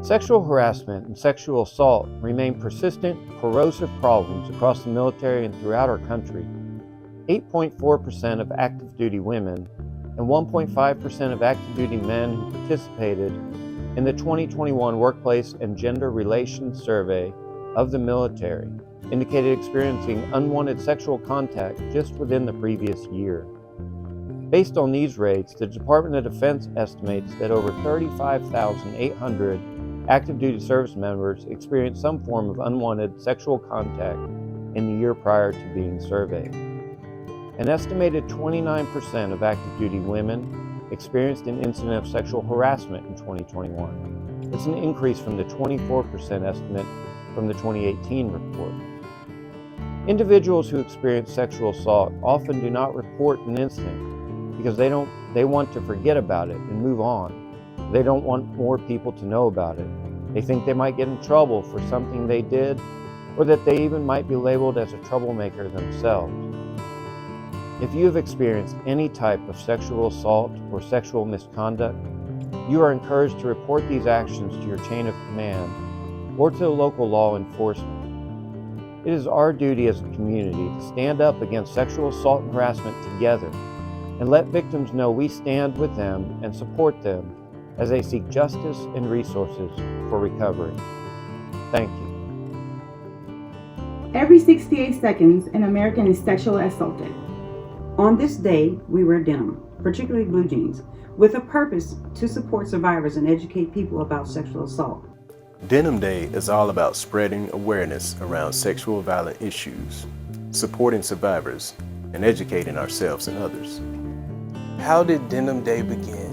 Sexual harassment and sexual assault remain persistent, corrosive problems across the military and throughout our country. 8.4% of active duty women and 1.5% of active duty men who participated in the 2021 Workplace and Gender Relations Survey of the military indicated experiencing unwanted sexual contact just within the previous year. Based on these rates, the Department of Defense estimates that over 35,800 active duty service members experienced some form of unwanted sexual contact in the year prior to being surveyed. An estimated 29% of active duty women experienced an incident of sexual harassment in 2021. It's an increase from the 24% estimate from the 2018 report. Individuals who experience sexual assault often do not report an incident because they want to forget about it and move on. They don't want more people to know about it. They think they might get in trouble for something they did, or that they even might be labeled as a troublemaker themselves. If you have experienced any type of sexual assault or sexual misconduct, you are encouraged to report these actions to your chain of command or to local law enforcement. It is our duty as a community to stand up against sexual assault and harassment together and let victims know we stand with them and support them as they seek justice and resources for recovery. Thank you. Every 68 seconds, an American is sexually assaulted. On this day, we wear denim, particularly blue jeans, with a purpose to support survivors and educate people about sexual assault. Denim Day is all about spreading awareness around sexual violence issues, supporting survivors, and educating ourselves and others. How did Denim Day begin?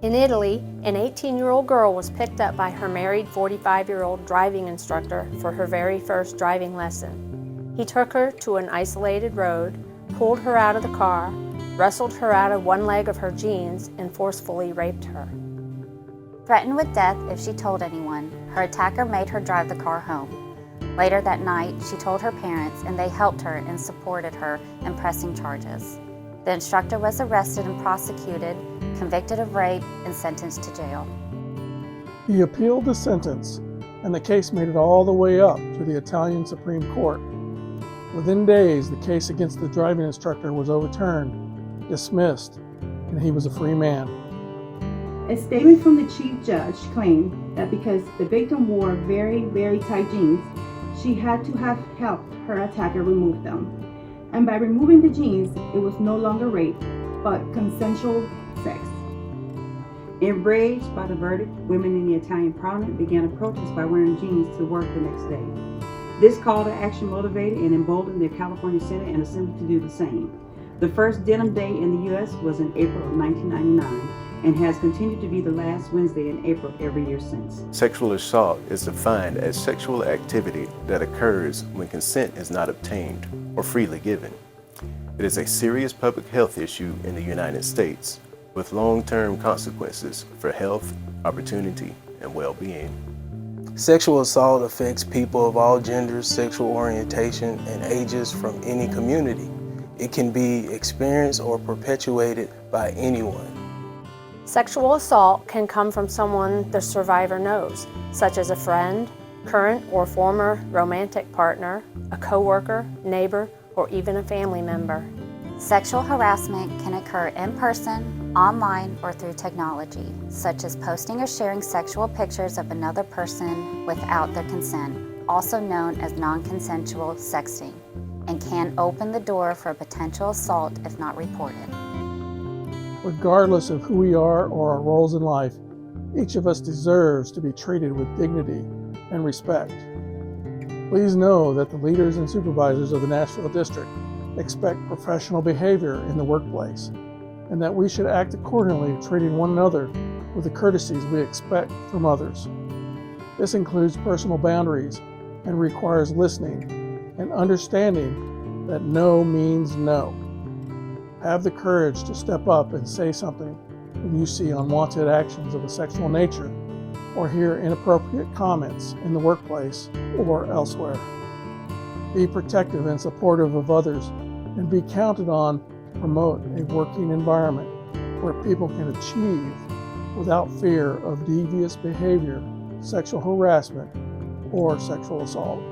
In Italy, an 18-year-old girl was picked up by her married 45-year-old driving instructor for her very first driving lesson. He took her to an isolated road, pulled her out of the car, wrestled her out of one leg of her jeans, and forcefully raped her. Threatened with death if she told anyone, her attacker made her drive the car home. Later that night, she told her parents and they helped her and supported her in pressing charges. The instructor was arrested and prosecuted, convicted of rape, and sentenced to jail. He appealed the sentence, and the case made it all the way up to the Italian Supreme Court. Within days, the case against the driving instructor was overturned, dismissed, and he was a free man. A statement from the chief judge claimed that because the victim wore very, very tight jeans, she had to have helped her attacker remove them. And by removing the jeans, it was no longer rape, but consensual sex. Enraged by the verdict, women in the Italian parliament began a protest by wearing jeans to work the next day. This call to action motivated and emboldened the California Senate and Assembly to do the same. The first Denim Day in the U.S. was in April of 1999 and has continued to be the last Wednesday in April every year since. Sexual assault is defined as sexual activity that occurs when consent is not obtained or freely given. It is a serious public health issue in the United States with long-term consequences for health, opportunity, and well-being. Sexual assault affects people of all genders, sexual orientation, and ages from any community. It can be experienced or perpetuated by anyone. Sexual assault can come from someone the survivor knows, such as a friend, current or former romantic partner, a coworker, neighbor, or even a family member. Sexual harassment can occur in person, online, or through technology, such as posting or sharing sexual pictures of another person without their consent, also known as non-consensual sexting, and can open the door for a potential assault if not reported. Regardless of who we are or our roles in life, each of us deserves to be treated with dignity and respect. Please know that the leaders and supervisors of the Nashville District expect professional behavior in the workplace, and that we should act accordingly, treating one another with the courtesies we expect from others. This includes personal boundaries and requires listening and understanding that no means no. Have the courage to step up and say something when you see unwanted actions of a sexual nature or hear inappropriate comments in the workplace or elsewhere. Be protective and supportive of others and be counted on to promote a working environment where people can achieve without fear of devious behavior, sexual harassment, or sexual assault.